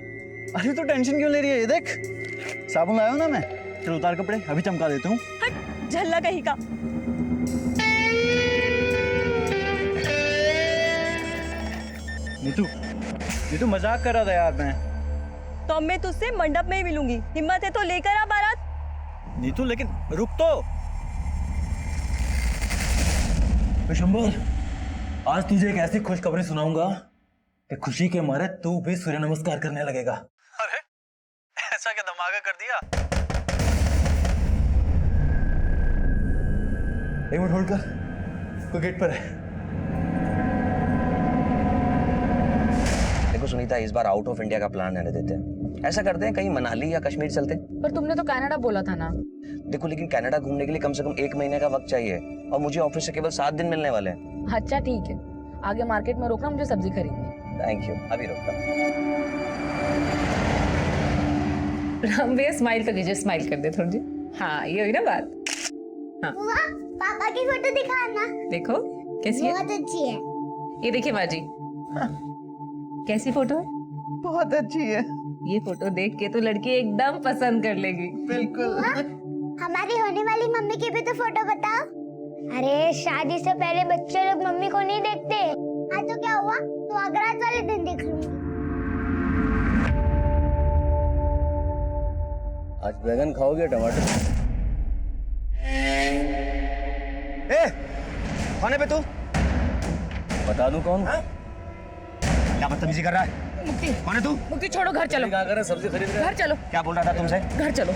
में। अरे तो टेंशन क्यों ले रही है? ये देख साबुन लाया हूं ना मैं। चल उतार कपड़े, अभी चमका देता हूँ। हट झल्ला कहीं का। नीतू, नीतू मजाक कर रहा था यार मैं। तो अब मैं तुझसे मंडप में ही मिलूंगी। हिम्मत है तो लेकर आ बारात। नीतू लेकिन रुक तो। विशंबर, आज तुझे एक ऐसी खुशखबरी सुनाऊंगा कि खुशी के मारे तू भी सूर्य नमस्कार करने लगेगा। अरे ऐसा क्या धमाका कर दिया? एक मिनट होल्ड कर, कोई गेट पर है। देखो सुनीता, इस बार आउट ऑफ इंडिया का प्लान रहने देते हैं। ऐसा करते हैं कहीं मनाली या कश्मीर चलते हैं। पर तुमने तो कनाडा बोला था ना। देखो लेकिन कनाडा घूमने के लिए कम से कम 1 महीने का वक्त चाहिए और मुझे ऑफिस से केवल 7 दिन मिलने वाले हैं। अच्छा ठीक है, आगे मार्केट में रोकना, मुझे सब्जी खरीदनी। थैंक यू, अभी रोकता। राम भैया स्माइल तो कीजिए, स्माइल कर दे थोड़ी जी। हाँ ये हुई ना बात। हाँ पापा की फोटो दिखाना। देखो कैसी है? बहुत अच्छी है। ये देखिए बाजी। हाँ। कैसी फोटो है? बहुत अच्छी है। ये फोटो देख के तो लड़की एकदम पसंद कर लेगी। बिल्कुल। हमारी होने वाली मम्मी की भी तो फोटो बताओ। अरे शादी से पहले बच्चे लोग मम्मी को नहीं देखते। आज तो क्या हुआ, तो अगरात वाले दिन देख लूंगी। आज बैगन खाओगे टमाटर? ए, खाने पे तू बता दूं कौन? क्या बदतमीजी कर रहा है? मुक्ति, कौन है तू? मुक्ति छोड़ो, घर चलो। क्या कर रहा है? सब्जी खरीद रहा है? घर चलो। क्या बोल रहा था तुमसे? घर चलो।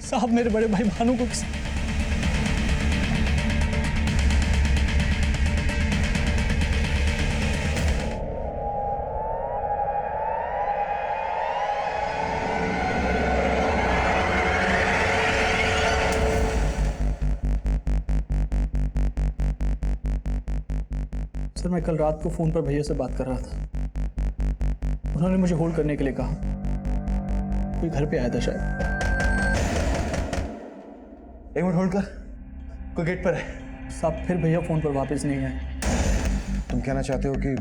साहब मेरे बड़े भाई भानु को किसी... सर मैं कल रात को फोन पर भैया से बात कर रहा था। उन्होंने मुझे होल्ड करने के लिए कहा। कोई घर पे आया था शायद। एक मिनट होल्ड कर, कोई गेट पर है। साहब फिर भैया फोन पर वापस नहीं आए। तुम कहना चाहते हो कि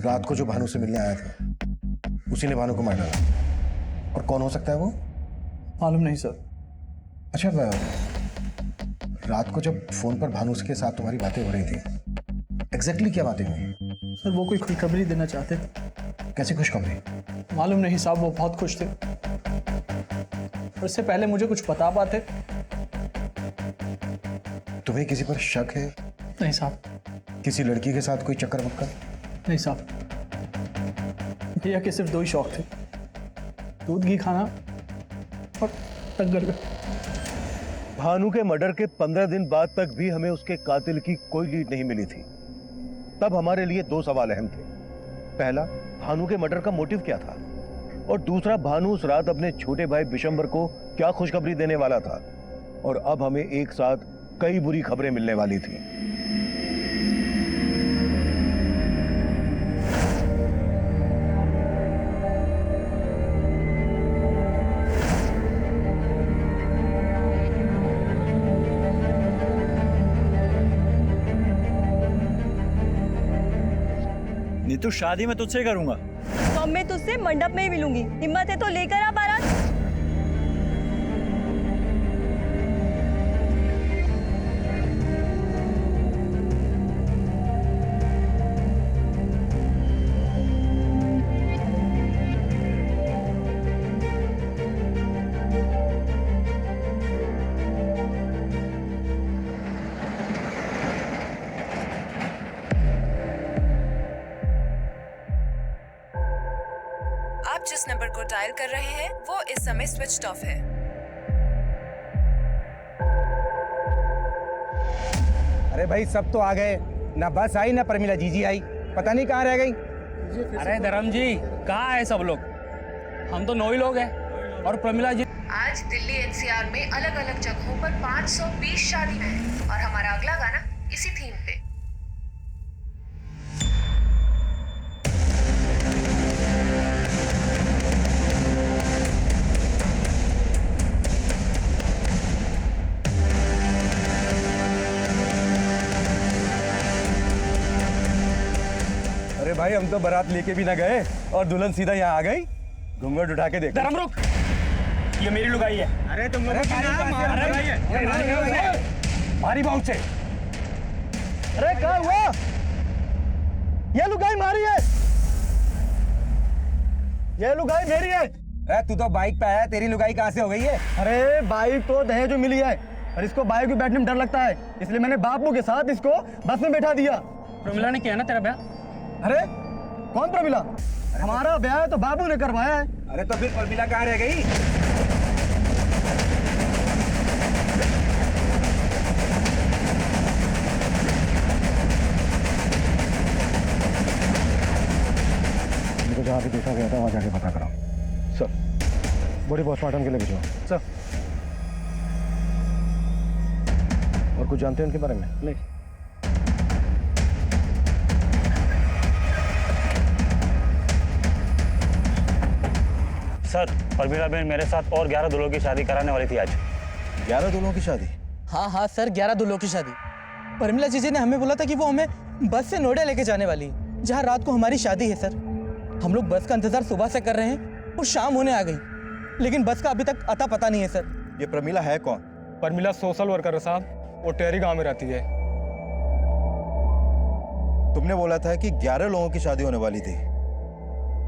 रात को जो भानु से मिलने आया था उसी ने भानु को मार डाला? और कौन हो सकता है वो? मालूम नहीं सर। अच्छा, रात को जब फोन पर भानु के साथ तुम्हारी बातें हो रही थी, एग्जैक्टली क्या बातें हुई? सर वो कोई खुशखबरी देना चाहते थे। कैसी खुशखबरी? मालूम नहीं साहब, वो बहुत खुश थे। और इससे पहले मुझे कुछ बता पाते। तुम्हें किसी पर शक है? नहीं साहब। किसी लड़की के साथ कोई चक्कर वक्कर? नहीं साहब, भैया के सिर्फ 2 ही शौक थे, दूध घी खाना और टक्कर। भानु के मर्डर के 15 दिन बाद तक भी हमें उसके कातिल की कोई लीड नहीं मिली थी। तब हमारे लिए 2 सवाल अहम थे। पहला, भानु के मर्डर का मोटिव क्या था, और दूसरा, भानु उस रात अपने छोटे भाई विशंबर को क्या खुशखबरी देने वाला था। और अब हमें एक साथ कई बुरी खबरें मिलने वाली थी। नीतू शादी मैं तुझसे करूंगा। तो अब मैं तुझसे मंडप में ही मिलूंगी। हिम्मत है तो लेकर आ बारात। आप जिस नंबर को डायल कर रहे हैं वो इस समय स्विच्ड ऑफ है। अरे भाई सब तो आ गए, ना बस आई ना प्रमिला जीजी आई, पता नहीं कहाँ रह गई। अरे धर्म जी कहाँ है सब लोग? हम तो 9 ही लोग हैं और प्रमिला जी। आज दिल्ली एनसीआर में अलग अलग जगहों पर 520 शादी है और हमारा अगला गाना इसी थीम पे। अरे भाई हम तो बारात लेके भी ना गए और दुल्हन सीधा यहाँ आ गई। घूंघट उठा के देखो। धर्म रुक, ये मेरी लुगाई है। अरे तुम लोग भारी बाउंस से। अरे क्या हुआ? ये लुगाई मारी है, ये लुगाई मेरी है। अरे तू तो बाइक पे आया, तेरी लुगाई कहाँ से हो गई है? अरे बाइक तो दहेज में मिली है और इसको बाइक में बैठने में डर लगता है, इसलिए मैंने बापू के साथ इसको बस में बैठा दिया। प्रमिला ने किया ना तेरा ब्याह? अरे कौन प्रमिला? हमारा ब्याह तो बाबू ने करवाया है। अरे तो फिर प्रमिला कहाँ रह गई? इनको जहाँ भी देखा गया था वहाँ जाके पता कराओ। सर। बॉडी पोस्टमार्टम के लिए भेजो। सर। और कुछ जानते हैं उनके बारे में? नहीं। सर, प्रमिला बहन मेरे साथ और 11 दूल्हों की शादी कराने वाली थी आज। 11 दूल्हों की शादी? हाँ हाँ सर, 11 दूल्हों की शादी। प्रमिला जीजी ने हमें बोला था कि वो हमें बस से नोएडा लेके जाने वाली है, जहाँ रात को हमारी शादी है सर। हम लोग बस का इंतजार सुबह से कर रहे हैं और शाम होने आ गई, लेकिन बस का अभी तक अता पता नहीं है सर। ये प्रमिला है कौन? प्रमिला सोशल वर्कर है साहब, वो टेहरी गांव में रहती है। तुमने बोला था कि 11 लोगों की शादी होने वाली थी,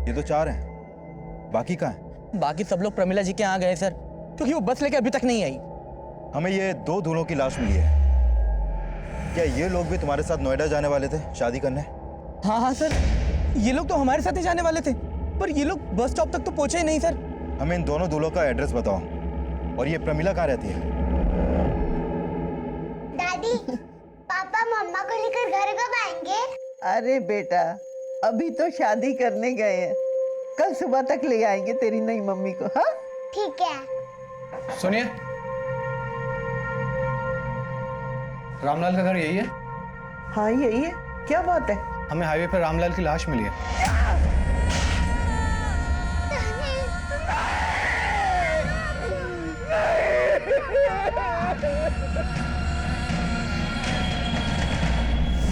ये तो 4 हैं, बाकी कहाँ हैं? बाकी सब लोग प्रमिला जी के यहाँ गए सर, क्योंकि वो बस लेके अभी तक नहीं आई। हमें ये 2 दूल्हों की लाश मिली है। क्या ये लोग भी तुम्हारे साथ नोएडा जाने वाले थे शादी करने? हाँ हाँ सर, ये लोग तो हमारे साथ ही जाने वाले थे, पर ये लोग बस स्टॉप तक तो पहुंचे ही नहीं सर। हमें इन दोनों दूल्हों का एड्रेस बताओ। और ये प्रमिला कहाँ रहती है? दादी, पापा मम्मा को लेकर घर कब आएंगे? अरे बेटा, अभी तो शादी करने गए हैं, कल सुबह तक ले आएंगे तेरी नई मम्मी को। हाँ ठीक है। सुनिए, रामलाल का घर यही है? हाँ यही है। क्या बात है? हमें हाईवे पर रामलाल की लाश मिली है।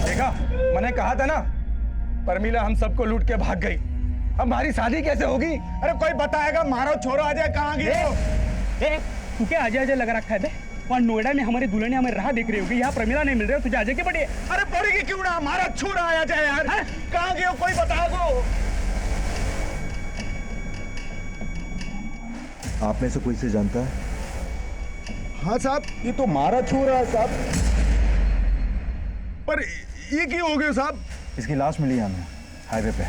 देखा, मैंने कहा था ना, प्रमिला हम सबको लूट के भाग गई। अब हमारी शादी कैसे होगी? अरे कोई बताएगा? मारो छोरो आ जाए, कहाँ गए? तू क्या आजे आजे लगा रखा है बे? और नोएडा में हमारी दुल्हन हमें राह देख रही होगी, यहाँ प्रमिला नहीं मिल रही, तुझे आजे की पड़ी है? अरे पड़ेगी क्यों ना, हमारा छोरा आया जाए यार। कहाँ गए हो, कोई बता दो। आप में से कोई से जानता है? हाँ साहब, ये तो मारा छोरा है साहब। पर ये क्यों हो गया साहब? इसकी लाश मिली है हमें हाईवे पे।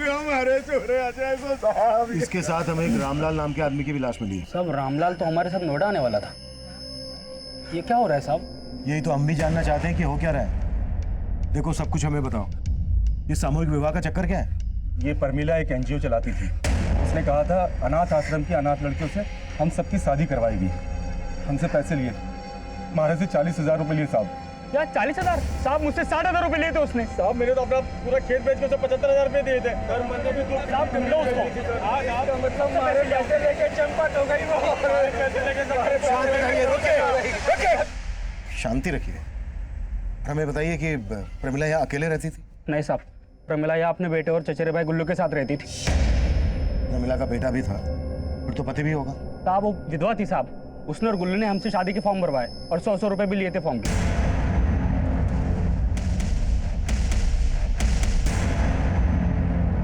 हमारे छोरे आ जाए साहब। इसके साथ हमें एक रामलाल नाम के आदमी की भी लाश मिली है। सब रामलाल तो हमारे साथ नोएडा आने वाला था। ये क्या हो रहा है साहब? यही तो हम भी जानना चाहते हैं कि हो क्या रहा है। देखो, सब कुछ हमें बताओ, ये सामूहिक विवाह का चक्कर क्या है? ये प्रमिला एक एनजीओ चलाती थी। उसने कहा था अनाथ आश्रम की अनाथ लड़कियों से हम सबकी शादी करवाएगी। हमसे पैसे लिए, हमारे से 40,000 रुपए लिए साहब। क्या 40,000? साहब मुझसे 60,000 रुपए लिए थे उसने। साहब मैंने तो अपना पूरा खेत बेच के उसे 75,000 रुपए दिए थे। घर मरने भी तो साहब ढूंढो उसको। मतलब हमारे पैसे लेके चंपत हो गई वो। पैसे लेके शांति रखिए। हमें बताइए कि प्रमिला यहाँ अकेले रहती थी? नहीं साहब, प्रमिला यहाँ अपने बेटे और चचेरे भाई गुल्लू के साथ रहती थी। प्रमिला का बेटा भी था, फिर तो पति भी होगा। साहब वो विधवा थी साहब। उसने और गुल्लू ने हमसे शादी के फॉर्म भरवाए और 100 रुपए भी लिए थे फॉर्म के।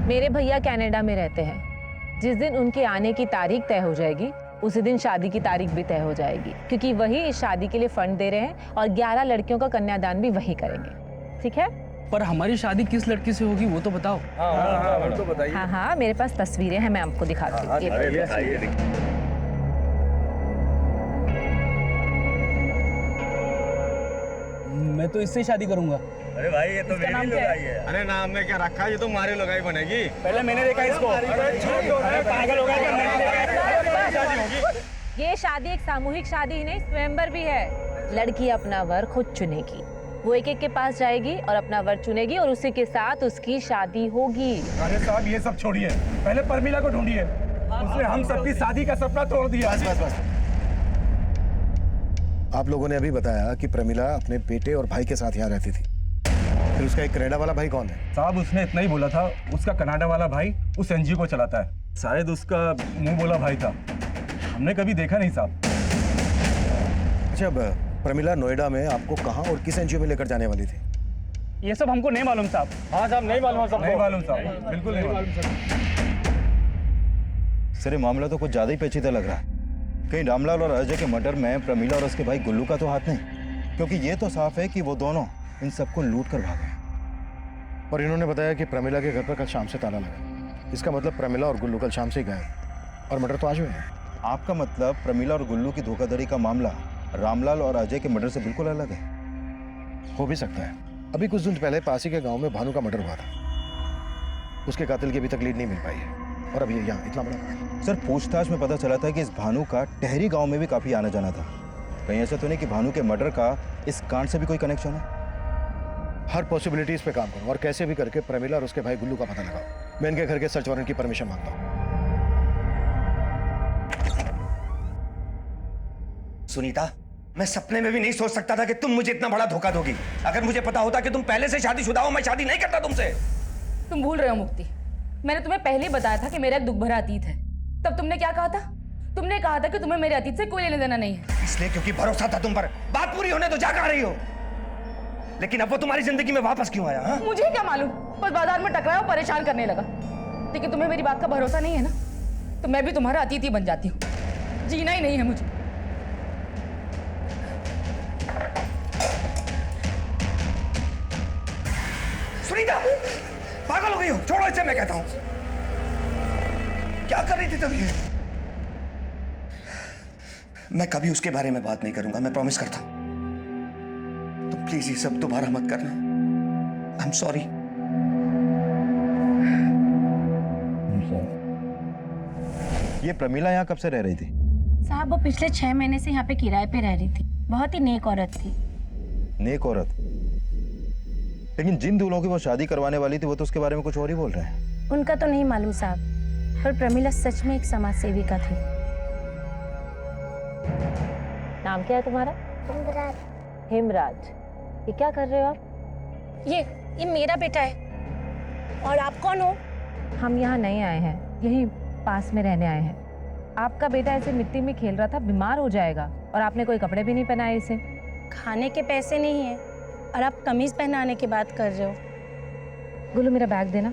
मेरे भैया कनाडा में रहते हैं। जिस दिन उनके आने की तारीख तय हो जाएगी, उसी दिन शादी की तारीख भी तय हो जाएगी, क्योंकि वही इस शादी के लिए फंड दे रहे हैं और 11 लड़कियों का कन्यादान भी वही करेंगे। ठीक है? पर हमारी शादी किस लड़की से होगी वो तो बताओ। हाँ, तो बताइए। हाँ हाँ, मेरे पास तस्वीरें हैं, मैं आपको दिखाती हूँ। मैं तो इससे शादी करूंगा। अरे भाई ये तो मेरी लुगाई है। अरे नाम में क्या रखा है? ये तो हमारी लुगाई बनेगी। पहले मैंने देखा इसको। पागल हो गया। ये शादी एक सामूहिक शादी ही नहीं, स्वयंवर भी है। लड़की अपना वर खुद चुनेगी, वो एक एक के पास जाएगी और अपना वर चुनेगी और उसी के साथ उसकी शादी होगी। अरे साहब ये सब छोड़िए, पहले प्रमिला को ढूंढिए। उसने हम सबकी शादी का सपना तोड़ दिया। बस बस बस। आप लोगों ने अभी बताया कि प्रमिला अपने बेटे और भाई के साथ यहाँ रहती थी। फिर उसका एक कनाडा वाला भाई कौन है? साहब उसने इतना ही बोला था, उसका कनाडा वाला भाई उस एनजीओ को चलाता है। शायद उसका मुंह बोला भाई था, हमने कभी देखा नहीं साहब। अच्छा, अब प्रमिला नोएडा में आपको कहाँ और किस एनजीओ में लेकर जाने वाली थी? ये सब हमको नहीं मालूम साहब। हाँ साहब, नहीं मालूम साहब, नहीं मालूम साहब, बिल्कुल नहीं मालूम साहब। सर ये मामला तो कुछ ज्यादा ही पेचीदा लग रहा है। कहीं रामलाल और अजय के मर्डर में प्रमिला और उसके भाई गुल्लू का तो हाथ नहीं, क्योंकि ये तो साफ है कि वो दोनों इन सबको लूट कर भागे। और इन्होंने बताया कि प्रमिला के घर पर कल शाम से ताला लगा। इसका मतलब प्रमिला और गुल्लू कल शाम से ही गए और मर्डर तो आज हुए हैं। आपका मतलब प्रमिला और गुल्लू की धोखाधड़ी का मामला रामलाल और अजय के मर्डर से बिल्कुल अलग है? हो भी सकता है। अभी कुछ दिन पहले पासी के गांव में भानु का मर्डर हुआ था, उसके कातिल की अभी तक लीड नहीं मिल पाई है, और अभी यहाँ इतना बड़ा। सर पूछताछ में पता चला था कि इस भानु का टहरी गांव में भी काफी आना जाना था। कहीं ऐसा तो नहीं कि भानु के मर्डर का इस कांड से भी कोई कनेक्शन है? हर पॉसिबिलिटीज पे काम करो और कैसे भी करके प्रमिला और उसके भाई गुल्लू का पता लगाओ। मैं इनके घर के सर्च वारंट की परमिशन मांगता हूँ। सुनीता, मैं सपने में भी नहीं सोच सकता था कि तुम मुझे इतना बड़ा धोखा दोगी। अगर मुझे पता होता कि तुम पहले से शादीशुदा हो, मैं शादी नहीं करता तुमसे। तुम भूल रहे हो मुक्ति, मैंने तुम्हें पहले ही बताया था कि मेरा एक दुख भरा अतीत है। तब तुमने क्या कहा था? तुमने कहा था कि तुम्हें मेरे अतीत से कोई लेना देना नहीं है। इसलिए क्योंकि भरोसा था तुम पर। बात पूरी होने तो जा कहां रही हो? लेकिन अब वो तुम्हारी जिंदगी में वापस क्यों आया? हा? मुझे क्या मालूम, बस बाजार में टकराया और परेशान करने लगा। लेकिन तुम्हें मेरी बात का भरोसा नहीं है ना, तो मैं भी तुम्हारा अतीत ही बन जाती हूँ। जीना ही नहीं है मुझे। सुनीता, पागल हो गई हो? छोड़ो इसे, मैं कहता हूं। क्या कर रही थी तभी? मैं कभी उसके बारे में बात नहीं करूंगा, मैं प्रॉमिस करता हूं। तुम प्लीज ये सब दोबारा मत करना। I am sorry. ये प्रमिला यहाँ कब से रह रही थी? साहब वो पिछले 6 महीने से यहाँ पे किराए पे रह रही थी। बहुत ही नेक औरत थी। नेक औरत? लेकिन जिन दूल्हों की वो शादी करवाने वाली थी वो तो उसके बारे में कुछ और ही बोल रहे हैं। उनका तो नहीं मालूम साहब, पर प्रमिला सच में एक समाज सेविका थी। नाम क्या है तुम्हारा? हिमराज। हिमराज। ये क्या कर रहे हो आप? ये मेरा बेटा है। और आप कौन हो? हम यहाँ नहीं आए हैं, यही पास में रहने आए हैं। आपका बेटा ऐसे मिट्टी में खेल रहा था, बीमार हो जाएगा, और आपने कोई कपड़े भी नहीं पहनाए इसे। खाने के पैसे नहीं है और आप कमीज पहनाने की बात कर रहे हो। गुल्लू मेरा बैग देना।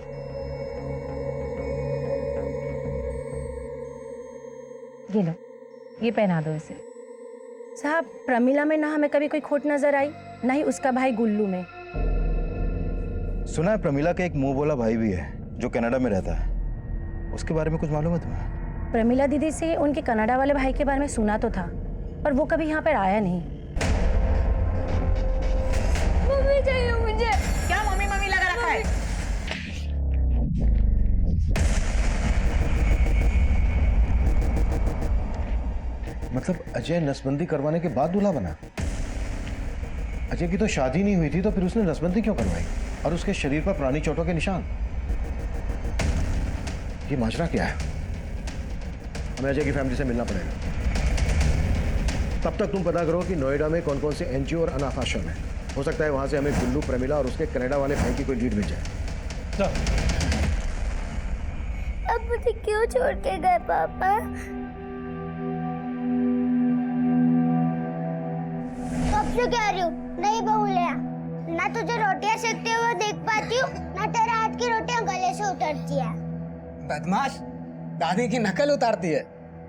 ये लो, ये पहना दो इसे। साहब प्रमिला में ना हमें कभी कोई खोट नजर आई, ना ही उसका भाई गुल्लू में। सुना है प्रमिला के एक मुंह बोला भाई भी है जो कनाडा में रहता है, उसके बारे में कुछ मालूम है तुम्हें? प्रमिला दीदी से उनके कनाडा वाले भाई के बारे में सुना तो था, पर वो कभी यहाँ पर आया नहीं। मम्मी चाहिए मुझे। क्या मम्मी मम्मी लगा रखा है? मतलब अजय नसबंदी करवाने के बाद दूल्हा बना? अजय की तो शादी नहीं हुई थी, तो फिर उसने नसबंदी क्यों करवाई? और उसके शरीर पर पुरानी चोटों के निशान। ये माजरा क्या है? हमें अजय की फैमिली से मिलना पड़ेगा। तब तक तुम पता करो कि नोएडा में कौन कौन से एनजीओ और अनाथ आश्रम है। हो सकता है वहां से हमें गुल्लू, प्रमिला और उसके कनाडा वाले भाई की कोई लीड मिल जाए। अब मुझे क्यों छोड़ के गए पापा? कब से कह रही हूँ नहीं बहू ले आ। ना तुझे रोटियां सेकते हुए देख पाती हूँ, ना तेरे हाथ की रोटियां गले से उतरती है। बदमाश, दादी की नकल उतारती है।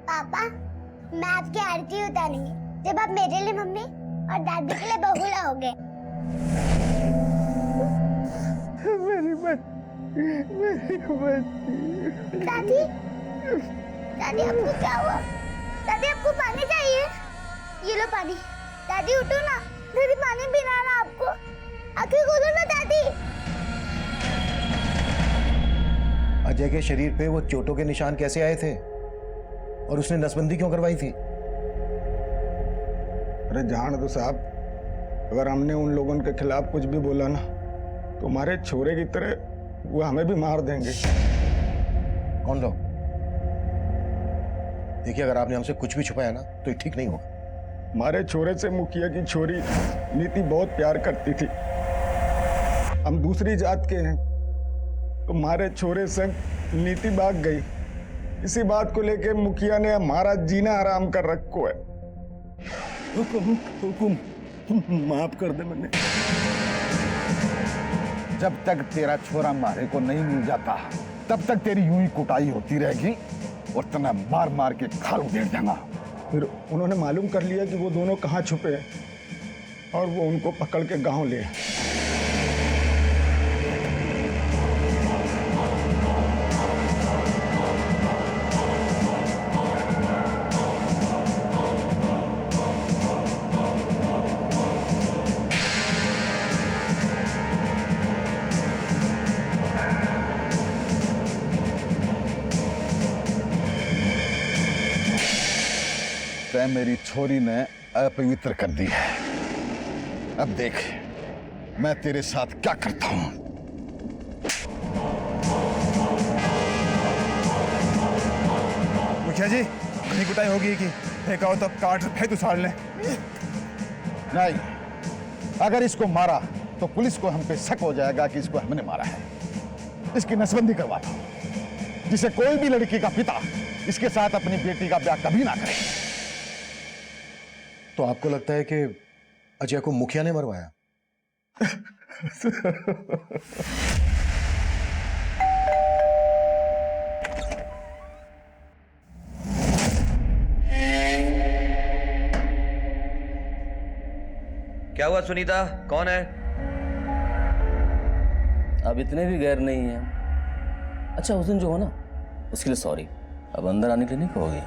पापा मैं आपकी आरती उतारूंगी जब आप मेरे लिए मम्मी और दादी के लिए बहू लाओगे। मेरी बच्ची। दादी, दादी आपको क्या हुआ? दादी आपको पानी चाहिए? ये लो पानी। दादी उठो ना, दादी पानी पिलाना आपको। आंखें खोलो ना दादी। अजय के शरीर पे वो चोटों के निशान कैसे आए थे? और उसने नसबंदी क्यों करवाई थी? अरे जान दो साहब, अगर हमने उन लोगों के खिलाफ कुछ भी बोला ना तो हमारे छोरे की तरह वो हमें भी मार देंगे। कौन लोग? देखिए अगर आपने हमसे कुछ भी छुपाया ना तो ये ठीक नहीं होगा। हमारे छोरे से मुखिया की छोरी नीति बहुत प्यार करती थी। हम दूसरी जात के हैं। तुम्हारे छोरे संग नीति भाग गई। इसी बात को लेके मुखिया ने हमारा जीना हराम कर रखो है। हुकुम माफ कर दे मैंने। जब तक तेरा छोरा मारे को नहीं मिल जाता तब तक तेरी यूं ही कुटाई होती रहेगी और तना मार मार के खाल उधेड़ देगा। फिर उन्होंने मालूम कर लिया कि वो दोनों कहाँ छुपे हैं और वो उनको पकड़ के गांव ले आए। तै मेरी छोरी ने अपवित्र कर दी है। अब देख मैं तेरे साथ क्या करता हूं। मुखिया जी कहीं कुटाई होगी कि फेंका हो तो काट फेंक उछाल लें। नहीं, अगर इसको मारा तो पुलिस को हम पे शक हो जाएगा कि इसको हमने मारा है। इसकी नसबंदी करवाता हूं जिसे कोई भी लड़की का पिता इसके साथ अपनी बेटी का ब्याह कभी ना करे। तो आपको लगता है कि अजय को मुखिया ने मरवाया? क्या हुआ सुनीता, कौन है? अब इतने भी गैर नहीं है। अच्छा उस दिन जो हो ना उसके लिए सॉरी। अब अंदर आने के लिए नहीं कहोगे?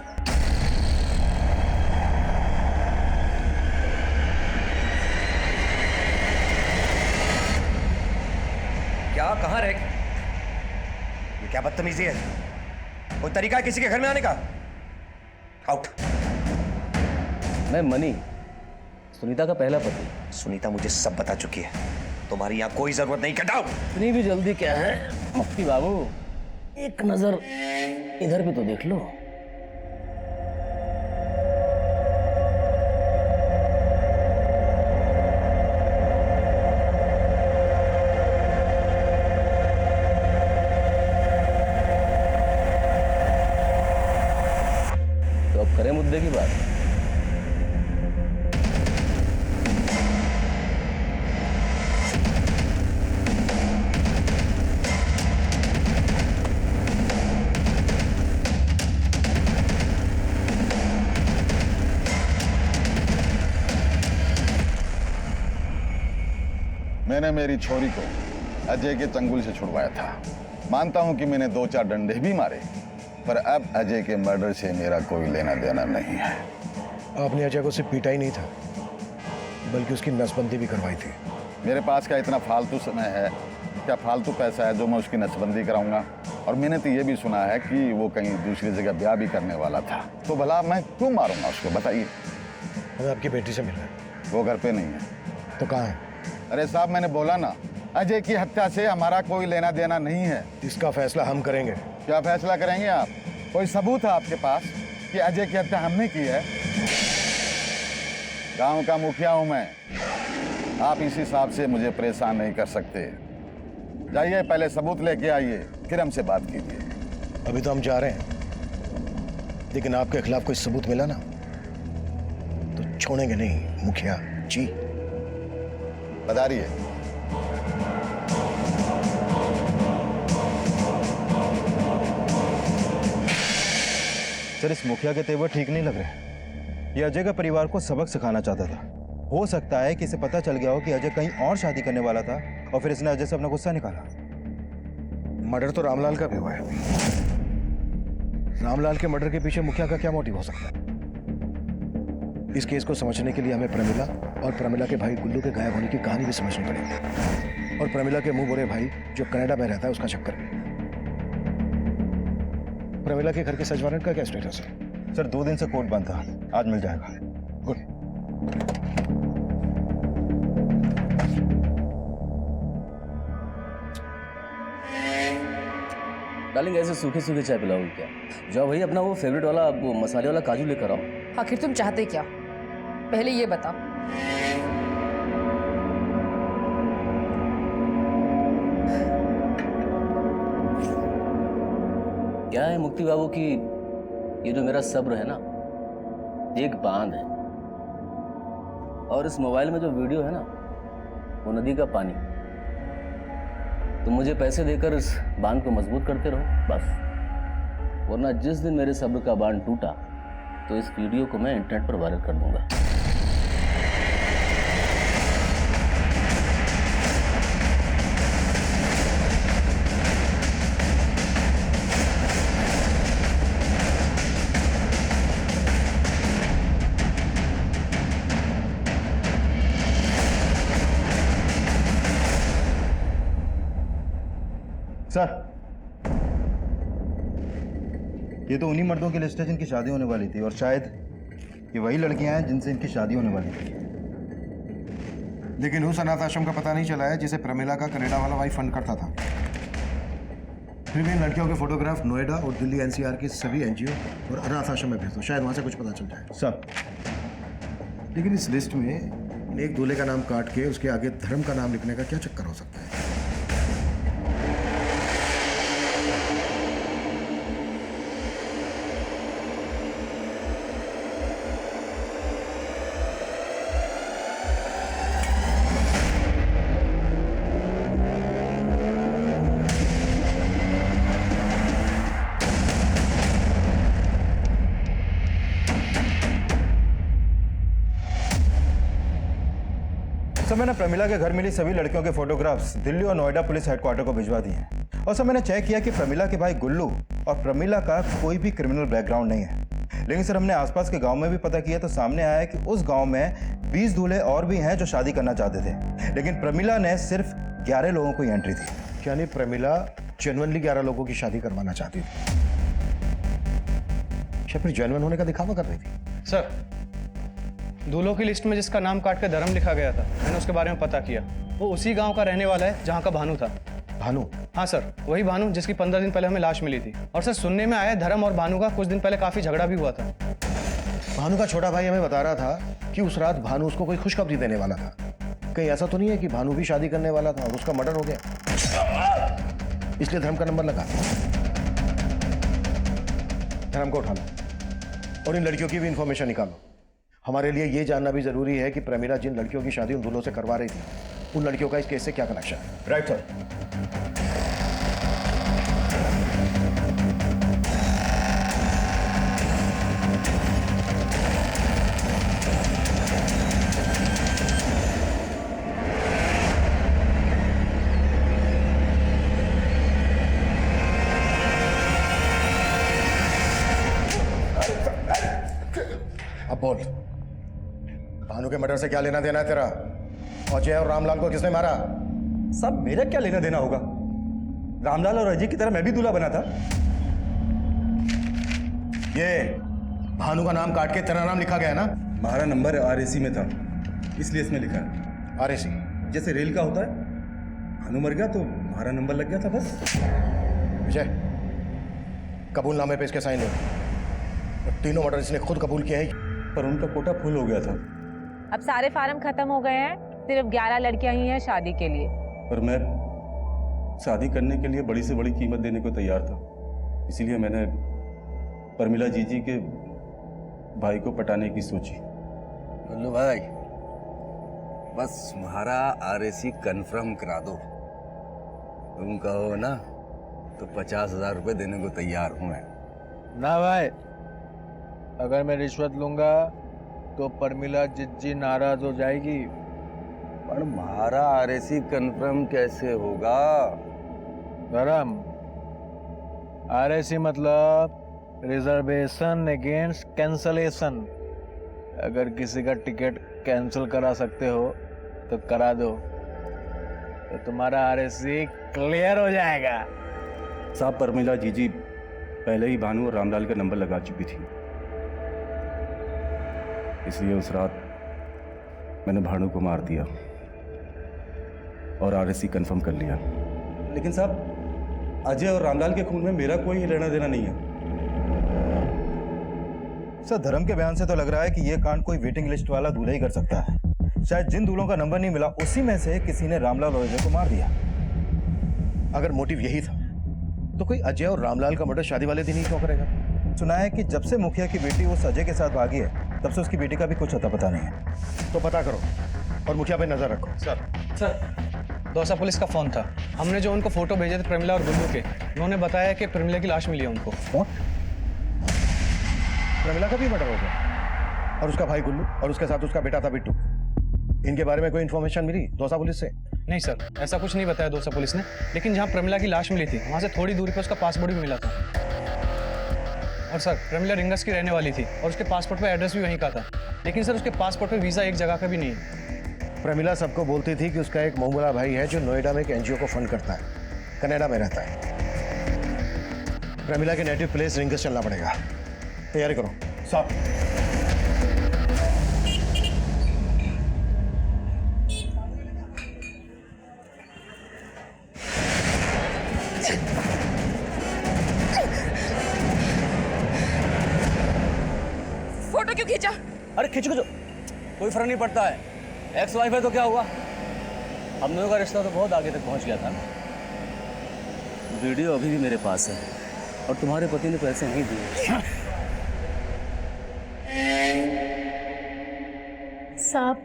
क्या, कहां रह गए? ये क्या बदतमीजी है? कोई तरीका है किसी के घर में आने का? आउट। मैं मनी, सुनीता का पहला पति। सुनीता मुझे सब बता चुकी है। तुम्हारी यहां कोई जरूरत नहीं। Get out. इतनी भी जल्दी क्या है मुफ्ती बाबू? एक नजर इधर भी तो देख लो। तो अब करें मुद्दे की बात। मैंने मेरी छोरी को अजय के चंगुल से छुड़वाया था। मानता हूं कि मैंने 2-4 डंडे भी मारे, पर अब अजय के मर्डर से मेरा कोई लेना देना नहीं है। आपने अजय को सिर्फ पीटा ही नहीं था, बल्कि उसकी नसबंदी भी करवाई थी। मेरे पास क्या इतना फालतू समय है, क्या फालतू पैसा है जो मैं उसकी नसबंदी कराऊंगा? और मैंने तो ये भी सुना है कि वो कहीं दूसरी जगह ब्याह भी करने वाला था। तो भला मैं क्यों मारूंगा उसको, बताइए। हमें आपकी बेटी से मिलना है। वो घर पे नहीं है। तो कहाँ है? अरे साहब मैंने बोला ना, अजय की हत्या से हमारा कोई लेना देना नहीं है। इसका फैसला हम करेंगे। क्या फैसला करेंगे आप? कोई सबूत है आपके पास कि अजय की हत्या हमने की है? गांव का मुखिया हूं मैं। आप इस हिसाब से मुझे परेशान नहीं कर सकते। जाइए पहले सबूत लेके आइए, फिर हमसे बात कीजिए। अभी तो हम जा रहे हैं, लेकिन आपके खिलाफ कोई सबूत मिला ना तो छोड़ेंगे नहीं मुखिया जी। बताइए। सर इस मुखिया के तेवर ठीक नहीं लग रहे। ये अजय का परिवार को सबक सिखाना चाहता था। हो सकता है कि इसे पता चल गया हो कि अजय कहीं और शादी करने वाला था और फिर इसने अजय से अपना गुस्सा निकाला। मर्डर तो रामलाल का भी हुआ है। रामलाल के मर्डर के पीछे मुखिया का क्या मोटिव हो सकता है? इस केस को समझने के लिए हमें प्रमिला और प्रमिला के भाई गुल्लू के गायब होने की कहानी भी समझनी पड़ेगी, और प्रमिला के मुंह बुरे भाई जो कनाडा में रहता है उसका चक्कर भी। प्रमिला के घर के सर्च वारंट का क्या स्टेटस है? सर 2 दिन से कोर्ट बंद था, आज मिल जाएगा। गुड। डार्लिंग ऐसे सूखे सूखे चाय पिलाओगे क्या? जाओ भाई अपना वो फेवरेट वाला वो मसाले वाला काजू लेकर आओ। आखिर तुम चाहते क्या? पहले ये बता। क्या है मुक्ति बाबू की ये जो मेरा सब्र है ना, एक बांध है, और इस मोबाइल में जो वीडियो है ना वो नदी का पानी। तुम मुझे पैसे देकर इस बांध को मजबूत करते रहो बस, वरना जिस दिन मेरे सब्र का बांध टूटा तो इस वीडियो को मैं इंटरनेट पर वायरल कर दूंगा। सर, ये तो उन्हीं मर्दों की लिस्ट है जिनकी शादी होने वाली थी, और शायद ये वही लड़कियां हैं जिनसे इनकी शादी होने वाली थी। लेकिन उस अनाथ आश्रम का पता नहीं चला है जिसे प्रमिला का कनाडा वाला भाई फंड करता था। फिर भी इन लड़कियों के फोटोग्राफ नोएडा और दिल्ली एनसीआर के सभी एनजीओ और अनाथ आश्रम में भेज दो, शायद वहां से कुछ पता चल जाए। सर, लेकिन इस लिस्ट में एक दूल्हे का नाम काट के उसके आगे धर्म का नाम लिखने का क्या चक्कर हो सकता है? सर, मैंने प्रमिला के घर मिली सभी लड़कियों के फोटोग्राफ्स दिल्ली और नोएडा पुलिस हेडक्वार्टर को भिजवा दिए हैं। और सर, मैंने चेक किया कि प्रमिला के भाई गुल्लू और प्रमिला का कोई भी क्रिमिनल बैकग्राउंड नहीं है। लेकिन सर, हमने आसपास के गांव में भी पता किया तो सामने आया है कि उस गांव में 20 दूल्हे और भी हैं जो शादी करना चाहते थे, लेकिन प्रमिला ने सिर्फ 11 लोगों को ही एंट्री दी। यानी प्रमिला जेन्युइनली 11 लोगों की शादी करवाना चाहती थी, या फिर जेन्युइन होने का दिखावा कर रही थी? सर, दूल्हों की लिस्ट में जिसका नाम काट कर धर्म लिखा गया था, मैंने उसके बारे में पता किया। वो उसी गांव का रहने वाला है जहां का भानु था। भानु? हाँ सर, वही भानु जिसकी 15 दिन पहले हमें लाश मिली थी। और सर, सुनने में आया धर्म और भानु का कुछ दिन पहले काफी झगड़ा भी हुआ था। भानु का छोटा भाई हमें बता रहा था कि उस रात भानु उसको कोई खुशखबरी देने वाला था। कहीं ऐसा तो नहीं है कि भानु भी शादी करने वाला था और उसका मर्डर हो गया, इसलिए धर्म का नंबर लगा? धर्म को उठा लो और इन लड़कियों की भी इंफॉर्मेशन निकालो। हमारे लिए ये जानना भी जरूरी है कि प्रमिला जिन लड़कियों की शादी उन दूल्हों से करवा रही थी, उन लड़कियों का इस केस से क्या कनेक्शन है। Right sir. अब बोल, भानु के मर्डर से क्या लेना देना है तेरा? अजय और रामलाल को किसने मारा? सब मेरा क्या लेना देना होगा? रामलाल और अजय की तरह मैं भी दूल्हा बना था। ये भानु का नाम काट के तेरा नाम लिखा गया है ना? हमारा नंबर आरएसी में था, इसलिए इसमें लिखा है। आरएसी जैसे रेल का होता है, भानु मर गया तो हमारा नंबर लग गया था बस। विजय, कबूलनामे पे इसके साइन ले। तीनों मर्डर इसने खुद कबूल किया है, पर उनका कोटा फुल हो गया था। अब सारे फार्म खत्म हो गए हैं, सिर्फ 11 लड़कियां ही हैं शादी के लिए। पर मैं शादी करने के लिए बड़ी से बड़ी कीमत देने को तैयार था, इसीलिए मैंने प्रमिला जीजी के भाई को पटाने की सोची। गुल्लू भाई, बस तुम्हारा आरएसी कंफर्म करा दो। तुम कहो ना तो 50,000 रुपए देने को तैयार हूं मैं। ना भाई, अगर मैं रिश्वत लूंगा तो प्रमिला जिज्जी नाराज हो जाएगी। पर हमारा आरएसी कंफर्म कैसे होगा? धर्म, आरएसी मतलब रिजर्वेशन अगेंस्ट कैंसलेशन। अगर किसी का टिकट कैंसिल करा सकते हो तो करा दो, तो तुम्हारा आरएसी क्लियर हो जाएगा। साहब, प्रमिला जीजी पहले ही भानु और रामलाल का नंबर लगा चुकी थी, इसलिए उस रात मैंने भानु को मार दिया और आरएसी कंफर्म कर लिया। लेकिन साहब, अजय और रामलाल के खून में मेरा कोई लेना देना नहीं है। सर, धर्म के बयान से तो लग रहा है कि ये कांड कोई वेटिंग लिस्ट वाला दूल्हा ही कर सकता है। शायद जिन दूल्हों का नंबर नहीं मिला उसी में से किसी ने रामलाल और अजय को मार दिया। अगर मोटिव यही था तो कोई अजय और रामलाल का मर्डर शादी वाले दिन ही क्यों करेगा? सुना है कि जब से मुखिया की बेटी उस अजय के साथ भागी है तब से उसकी बेटी का भी कुछ अता पता नहीं है। तो पता करो और मुखिया पे नजर रखो। सर दौसा पुलिस का फोन था। हमने जो उनको फोटो भेजे थे प्रमिला और गुल्लू के, उन्होंने बताया कि प्रमिला की लाश मिली है उनको। प्रमिला का भी मर्डर हो गया और उसका भाई गुल्लू और उसके साथ उसका बेटा था बिट्टू। इनके बारे में कोई इन्फॉर्मेशन मिली दौसा पुलिस से? नहीं सर, ऐसा कुछ नहीं बताया दौसा पुलिस ने, लेकिन जहाँ प्रमिला की लाश मिली थी वहाँ से थोड़ी दूरी पर उसका पासपोर्ट भी मिला था। और सर प्रमिला रिंगस की रहने वाली थी और उसके पासपोर्ट पर एड्रेस भी वहीं का था, लेकिन सर उसके पासपोर्ट पर वीज़ा एक जगह का भी नहीं है। प्रमिला सबको बोलती थी कि उसका एक मोहम्मदा भाई है जो नोएडा में एक एनजीओ को फंड करता है, कनाडा में रहता है। प्रमिला के नेटिव प्लेस रिंगस चलना पड़ेगा। तैयारी करो साहब। फोटो क्यों खींचा? अरे खींचो खींचो, कोई फर्क नहीं पड़ता है। एक्स वाइफ है तो क्या हुआ, हम दोनों का रिश्ता तो बहुत आगे तक पहुंच गया था। वीडियो अभी भी मेरे पास है और तुम्हारे पति ने पैसे नहीं दिए। साहब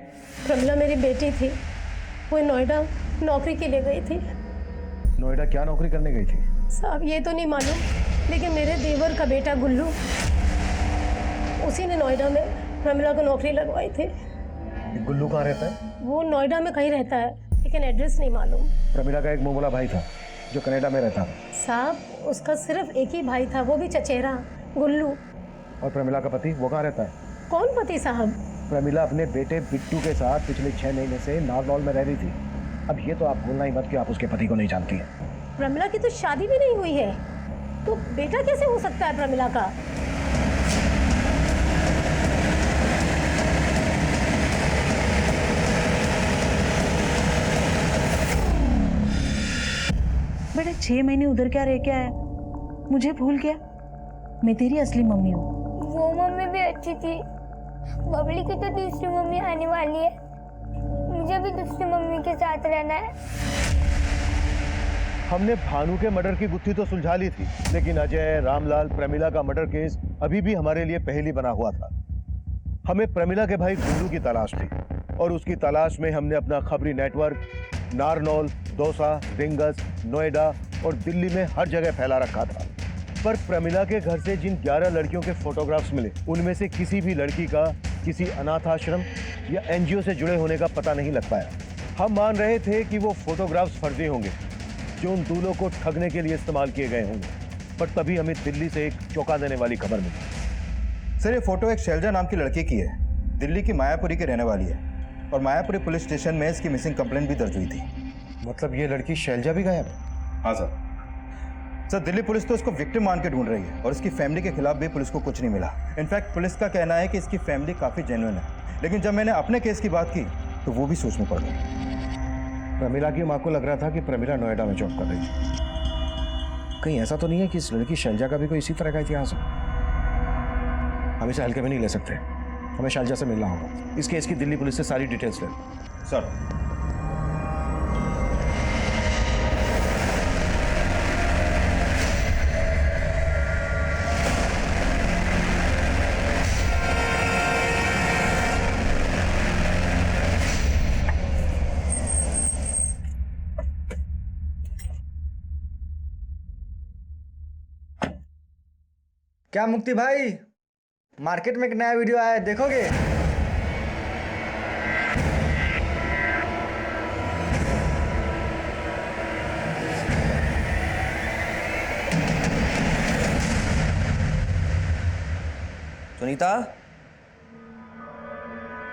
प्रमिला मेरी बेटी थी, वो नोएडा नौकरी के लिए गई थी। नोएडा क्या नौकरी करने गई थी? साहब ये तो नहीं मालूम, लेकिन मेरे देवर का बेटा गुल्लू, उसी ने नोएडा में प्रमिला को नौकरी लगवाई थी। गुल्लू कहाँ रहता है? वो नोएडा में कहीं रहता है, लेकिन एड्रेस नहीं मालूम। प्रमिला का एक मोमोला भाई था जो कनाडा में रहता था। साहब उसका सिर्फ एक ही भाई था, वो भी चचेरा, गुल्लू। और प्रमिला का पति वो कहाँ रहता है? कौन पति साहब? प्रमिला अपने बेटे बिट्टू के साथ पिछले 6 महीने से नारनौल में रह रही थी। अब ये तो आप भूलना ही मत कि आप उसके पति को नहीं जानती हैं। प्रमिला की तो शादी भी नहीं हुई है, तो बेटा कैसे हो सकता है प्रमिला का? बेटा 6 महीने उधर क्या रह के आया, मुझे भूल गया? मैं तेरी असली मम्मी हूँ। वो मम्मी भी अच्छी थी, बबली की तो दूसरी मम्मी आने वाली है, मुझे भी दूसरी मम्मी के साथ रहना है। हमने भानु के मर्डर की गुत्थी तो सुलझा ली थी, लेकिन अजय, रामलाल, प्रमिला का मर्डर केस अभी भी हमारे लिए पहेली बना हुआ था। हमें प्रमिला के भाई गुल्लू की तलाश थी और उसकी तलाश में हमने अपना खबरी नेटवर्क नारनौल, दौसा, रिंगस, नोएडा और दिल्ली में हर जगह फैला रखा था। पर प्रमिला के घर से जिन 11 लड़कियों के फोटोग्राफ्स मिले, उनमें से किसी भी लड़की का किसी अनाथ आश्रम या एनजीओ से जुड़े होने का पता नहीं लग पाया। हम मान रहे थे कि वो फोटोग्राफ्स फर्जी होंगे जो उन दूल्हों को ठगने के लिए इस्तेमाल किए गए होंगे, पर तभी हमें दिल्ली से एक चौंका देने वाली खबर मिली। सर ये फोटो एक शैलजा नाम की लड़की की है, दिल्ली की मायापुरी की रहने वाली है और मायापुरी पुलिस स्टेशन में इसकी मिसिंग कंप्लेंट भी दर्ज हुई थी। मतलब ये लड़की शैलजा भी गायब? हाँ सर। सर दिल्ली पुलिस तो इसको विक्टिम मान के ढूंढ रही है और इसकी फैमिली के खिलाफ भी पुलिस को कुछ नहीं मिला। इनफैक्ट पुलिस का कहना है कि इसकी फैमिली काफ़ी जेन्युइन है, लेकिन जब मैंने अपने केस की बात की तो वो भी सोच में पड़ गई। प्रमिला की माँ को लग रहा था कि प्रमिला नोएडा में जॉब कर रही थी। कहीं ऐसा तो नहीं है कि इस लड़की शैलजा का भी कोई इसी तरह का इतिहास हो? हम इसे हल्के में नहीं ले सकते, हमें शैलजा से मिलना होगा। इस केस की दिल्ली पुलिस से सारी डिटेल्स ले सर। क्या मुक्ति भाई, मार्केट में एक नया वीडियो आया है, देखोगे? सुनीता,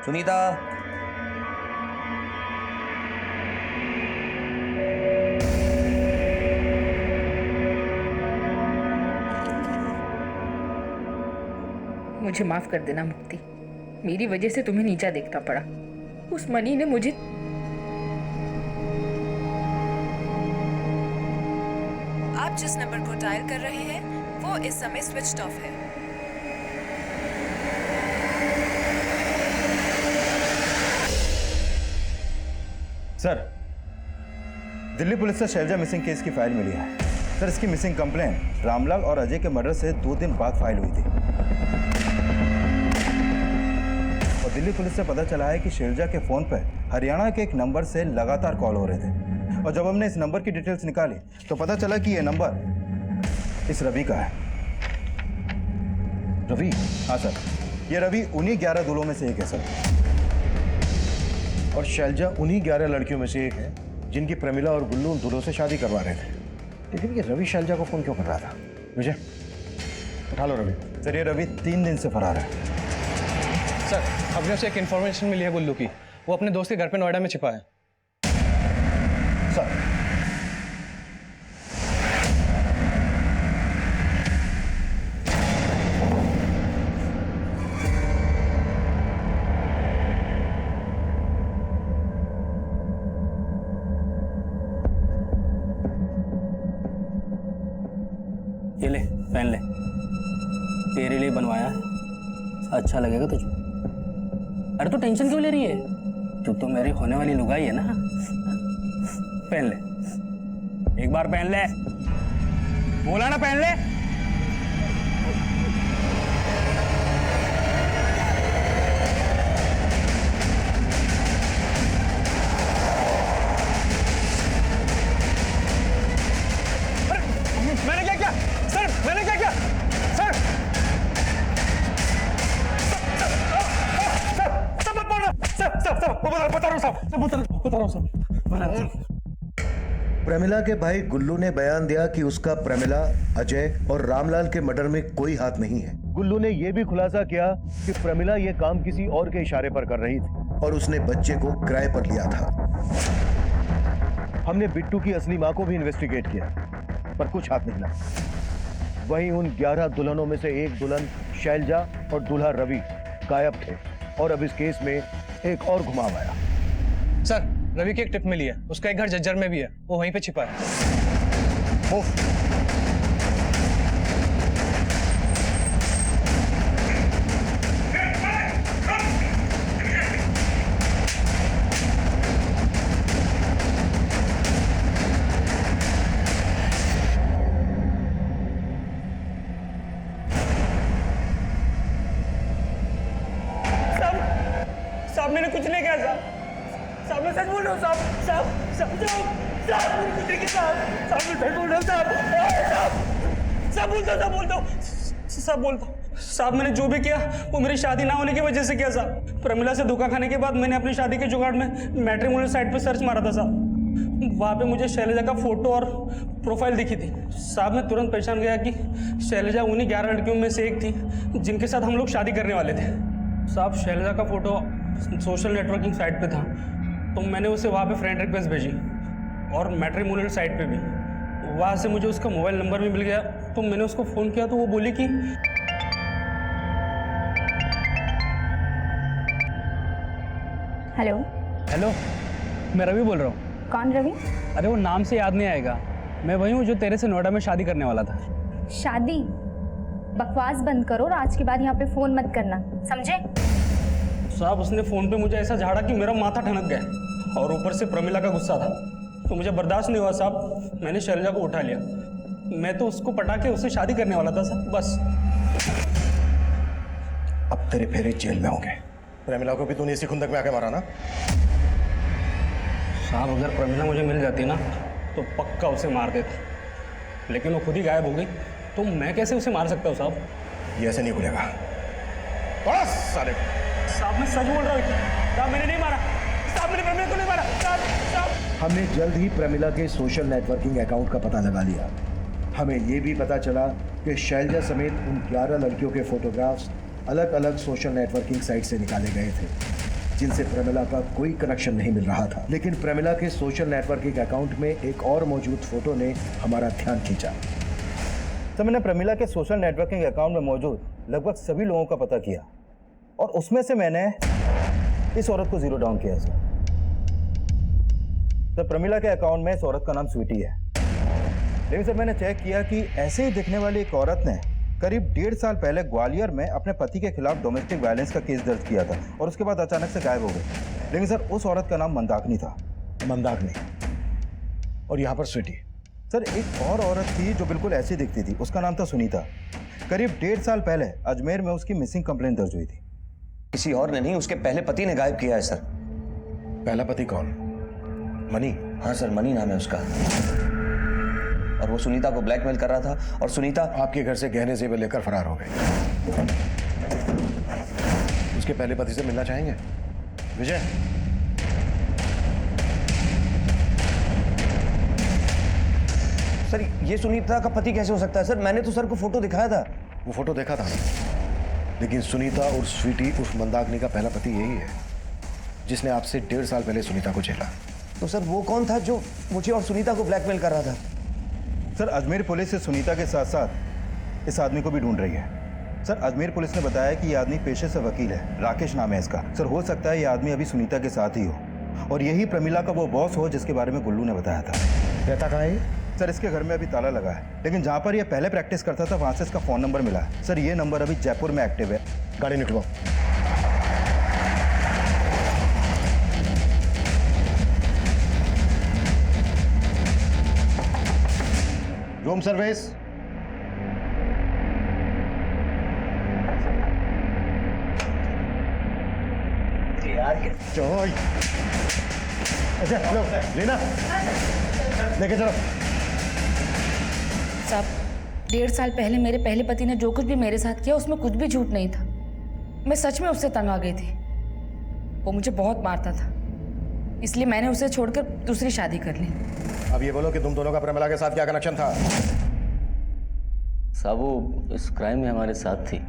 सुनीता, मुझे माफ कर देना मुक्ति, मेरी वजह से तुम्हें नीचा देखना पड़ा। उस मनी ने मुझे आप जिस नंबर को डायल कर रहे हैं वो इस समय स्विच्ड ऑफ है। सर दिल्ली पुलिस से शैलजा मिसिंग केस की फाइल मिली है। सर इसकी मिसिंग कंप्लेन रामलाल और अजय के मर्डर से 2 दिन बाद फाइल हुई थी और दिल्ली पुलिस से पता चला है कि शैलजा के फोन पर हरियाणा के एक नंबर से लगातार कॉल हो रहे थे और जब हमने इस नंबर की डिटेल्स निकाली तो पता चला कि यह नंबर इस रवि का है। रवि? हाँ सर, ये रवि उन्हीं 11 दूल्हों में से एक है सर। और शैलजा उन्हीं 11 लड़कियों में से एक है जिनकी प्रमिला और गुल्लू उन दूल्हों से शादी करवा रहे थे। लेकिन ये रवि शैलजा को फोन क्यों कर रहा था? विजय उठा लो रवि। सर ये रवि 3 दिन से फरार है। सर हमने उसे एक इन्फॉर्मेशन मिली है गुल्लू की, वो अपने दोस्त के घर पे नोएडा में छिपा है। सर ये ले पहन ले, तेरे लिए बनवाया है, अच्छा लगेगा तुझे। अरे तू टेंशन क्यों ले रही है, तू तो मेरी होने वाली लुगाई है ना। पहन ले, एक बार पहन ले, बोला ना पहन ले। मैंने क्या किया सर, मैंने क्या किया सर? सब मत बोलना सर, बता रहा हूँ सर। प्रमिला के भाई गुल्लू ने बयान दिया कि उसका प्रमिला, अजय और रामलाल के मर्डर में कोई हाथ नहीं है। गुल्लू ने यह भी खुलासा किया कि प्रमिला यह काम किसी और के इशारे पर कर रही थी और उसने बच्चे को किराए पर लिया था। हमने बिट्टू की असली मां को भी इन्वेस्टिगेट किया पर कुछ हाथ नहीं लगा। वहीं उन 11 दुल्हनों में से एक दुल्हन शैलजा और दूल्हा रवि गायब थे और अब इस केस में एक और घुमाव आया। सर रवि की एक टिप मिली है, उसका एक घर जज्जर में भी है, वो वहीं पे छिपा है। साहब मैंने कुछ नहीं किया साहब, मैं सच बोल रहा हूँ साहब, मैंने कुछ नहीं किया साहब, मैं सच बोल रहा हूँ साहब, बोलता हूँ साहब, मैंने जो भी किया वो मेरी शादी ना होने की वजह से किया साहब। प्रमिला से धोखा खाने के बाद मैंने अपनी शादी के जुगाड़ में मैट्रिमोनियल साइट पे सर्च मारा था साहब, वहाँ पे मुझे शैलजा का फोटो और प्रोफाइल दिखी थी साहब। मैं तुरंत पहचान गया कि शैलजा उन्हीं 11 लड़कियों में से एक थी जिनके साथ हम लोग शादी करने वाले थे साहब। शैलजा का फोटो सोशल नेटवर्किंग साइट पे था तो मैंने उसे वहाँ पे फ्रेंड रिक्वेस्ट भेजी और मैट्रिमोनियल साइट पे भी, वहाँ से मुझे उसका मोबाइल नंबर भी मिल गया तो मैंने उसको फ़ोन किया तो वो बोली कि हेलो हेलो, मैं रवि बोल रहा हूँ। कौन रवि? अरे वो नाम से याद नहीं आएगा, मैं वही हूँ जो तेरे से नोएडा में शादी करने वाला था। शादी? बकवास बंद करो और आज के बाद यहाँ पे फोन मत करना, समझे? साहब उसने फ़ोन पे मुझे ऐसा झाड़ा कि मेरा माथा ठनक गया और ऊपर से प्रमिला का गुस्सा था तो मुझे बर्दाश्त नहीं हुआ साहब, मैंने शैलजा को उठा लिया। मैं तो उसको पटा के उससे शादी करने वाला था साहब, बस। अब तेरे फेरे जेल में होंगे। प्रमिला को भी तूने इसी खुंदक में आके मारा ना? साहब अगर प्रमिला मुझे मिल जाती ना तो पक्का उसे मार देता, लेकिन वो खुद ही गायब हो गई तो मैं कैसे उसे मार सकता हूँ साहब? ये ऐसे नहीं खुलेगा। साले साहब मैं सच बोल रहा हूँ साहब, मैंने नहीं मारा साहब, मैंने प्रमिला को नहीं मारा साहब। हमने जल्द ही प्रमिला के सोशल नेटवर्किंग अकाउंट का पता लगा लिया। हमें ये भी पता चला कि शैलजा समेत उन 11 लड़कियों के फोटोग्राफ्स अलग अलग सोशल नेटवर्किंग साइट से निकाले गए थे जिनसे प्रमिला का कोई कनेक्शन नहीं मिल रहा था। लेकिन प्रमिला के सोशल नेटवर्किंग अकाउंट में एक और मौजूद फोटो ने हमारा ध्यान खींचा। तो मैंने प्रमिला के सोशल नेटवर्किंग अकाउंट में मौजूद लगभग सभी लोगों का पता किया और उसमें से मैंने इस औरत को जीरो डाउन किया सर। तो प्रमिला के अकाउंट में इस औरत का नाम स्वीटी है, लेकिन सर मैंने चेक किया कि ऐसे ही दिखने वाली एक औरत ने करीब 1.5 साल पहले ग्वालियर में अपने पति के खिलाफ डोमेस्टिक वायलेंस का केस दर्ज किया था और उसके बाद अचानक से गायब हो गई। लेकिन सर उस औरत का नाम मंदाकिनी था। मंदाकिनी और यहाँ पर स्वीटी, सर एक और औरत थी जो बिल्कुल ऐसी दिखती थी, उसका नाम था सुनीता। करीब 1.5 साल पहले अजमेर में उसकी मिसिंग कंप्लेंट दर्ज हुई थी। किसी और ने नहीं, उसके पहले पति ने गायब किया है सर। पहला पति कौन? मनी? हाँ सर, मनी नाम है उसका। और वो सुनीता को ब्लैकमेल कर रहा था और सुनीता आपके घर से गहने जेवर लेकर फरार हो गई। उसके पहले पति से मिलना चाहेंगे? विजय, सर ये सुनीता का पति कैसे हो सकता है सर? मैंने तो सर को फोटो दिखाया था। वो फोटो देखा था, लेकिन सुनीता और स्वीटी उर्फ मंदाकिनी का पहला पति यही है जिसने आपसे 1.5 साल पहले सुनीता को झेला। तो सर वो कौन था जो मुझे और सुनीता को ब्लैकमेल कर रहा था? सर अजमेर पुलिस से सुनीता के साथ साथ इस आदमी को भी ढूंढ रही है। सर अजमेर पुलिस ने बताया कि यह आदमी पेशे से वकील है, राकेश नाम है इसका। सर हो सकता है यह आदमी अभी सुनीता के साथ ही हो और यही प्रमिला का वो बॉस हो जिसके बारे में गुल्लू ने बताया था। रहता कहाँ है? सर इसके घर में अभी ताला लगा है, लेकिन जहाँ पर यह पहले प्रैक्टिस करता था वहाँ से इसका फ़ोन नंबर मिला है। सर ये नंबर अभी जयपुर में एक्टिव है। गाड़ी निकलवाओ। Room service. चोई। अच्छा लो लेना, लेके चलो। साहब 1.5 साल पहले मेरे पहले पति ने जो कुछ भी मेरे साथ किया उसमें कुछ भी झूठ नहीं था। मैं सच में उससे तंग आ गई थी। वो मुझे बहुत मारता था, इसलिए मैंने उसे छोड़कर दूसरी शादी कर ली। अब ये बोलो कि तुम दोनों का प्रमिला के साथ क्या कनेक्शन था? साहब वो इस क्राइम में हमारे साथ थी।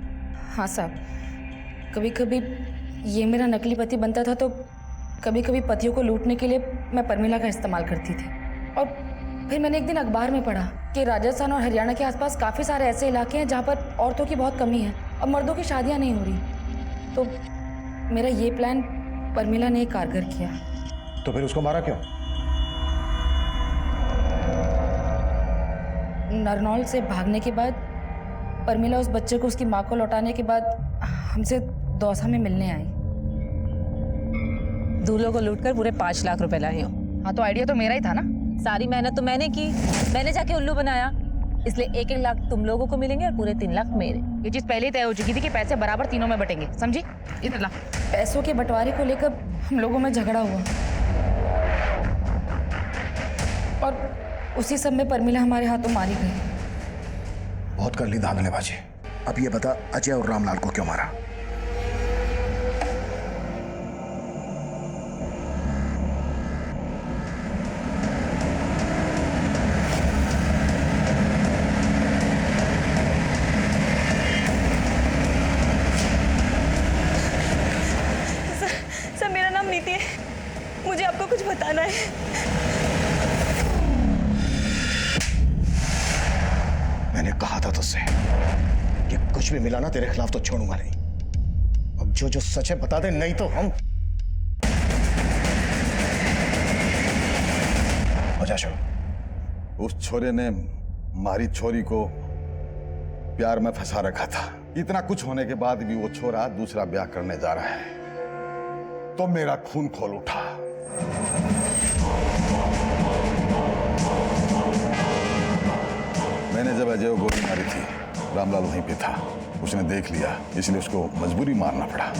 हाँ साहब, कभी कभी ये मेरा नकली पति बनता था, तो कभी कभी पतियों को लूटने के लिए मैं परमिला का इस्तेमाल करती थी। और फिर मैंने एक दिन अखबार में पढ़ा कि राजस्थान और हरियाणा के आसपास काफ़ी सारे ऐसे इलाके हैं जहाँ पर औरतों की बहुत कमी है और मर्दों की शादियाँ नहीं हो रही। तो मेरा ये प्लान परमिला ने कारगर किया। तो फिर उसको मारा क्यों? नरनौल से भागने के बाद परमिला उस बच्चे को उसकी माँ को लौटाने के बाद हमसे दौसा में मिलने आई। दूल्हों को लूटकर पूरे 5 लाख रुपए लाई हो। हाँ तो आइडिया तो मेरा ही था ना। सारी मेहनत तो मैंने की, मैंने जाके उल्लू बनाया, इसलिए 1-1 लाख तुम लोगों को मिलेंगे और पूरे 3 लाख मेरे। ये चीज पहले ही तय हो चुकी थी कि पैसे बराबर तीनों में बटेंगे, समझी? इधर ला। पैसों के बंटवारे को लेकर हम लोगों में झगड़ा हुआ और उसी सब में परमिला हमारे हाथों मारी गई। बहुत कर ली धांधलेबाजी। अब ये बता, अजय और रामलाल को क्यों मारा? सर मेरा नाम नीति है, मुझे आपको कुछ बताना है। मैंने कहा था तुझसे कि कुछ भी मिला ना तेरे खिलाफ तो छोड़ूंगा नहीं। अब जो जो सच है बता दे, नहीं तो हम उस छोरे ने मारी छोरी को प्यार में फंसा रखा था। इतना कुछ होने के बाद भी वो छोरा दूसरा ब्याह करने जा रहा है, तो मेरा खून खोल उठा। मैंने जब अजय को गोली मारी थी, रामलाल वहीं पे था। उसने देख लिया, इसलिए उसको मजबूरी मारना पड़ा।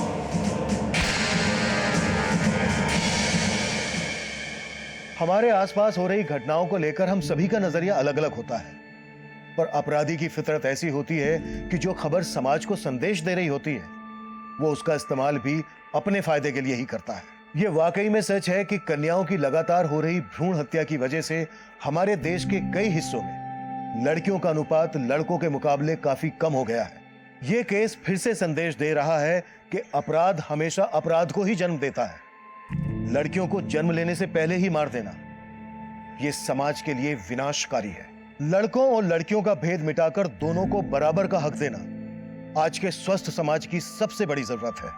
हमारे आसपास हो रही घटनाओं को लेकर हम सभी का नजरिया अलग अलग होता है, पर अपराधी की फितरत ऐसी होती है कि जो खबर समाज को संदेश दे रही होती है वो उसका इस्तेमाल भी अपने फायदे के लिए ही करता है। ये वाकई में सच है कि कन्याओं की लगातार हो रही भ्रूण हत्या की वजह से हमारे देश के कई हिस्सों में लड़कियों का अनुपात लड़कों के मुकाबले काफी कम हो गया है। ये केस फिर से संदेश दे रहा है कि अपराध हमेशा अपराध को ही जन्म देता है। लड़कियों को जन्म लेने से पहले ही मार देना यह समाज के लिए विनाशकारी है। लड़कों और लड़कियों का भेद मिटाकर दोनों को बराबर का हक देना आज के स्वस्थ समाज की सबसे बड़ी जरूरत है।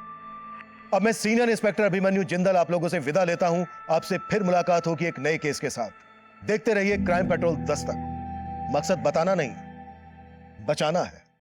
अब मैं सीनियर इंस्पेक्टर अभिमन्यु जिंदल आप लोगों से विदा लेता हूं। आपसे फिर मुलाकात होगी एक नए केस के साथ। देखते रहिए क्राइम पेट्रोल 10 तक। मकसद बताना नहीं, बचाना है।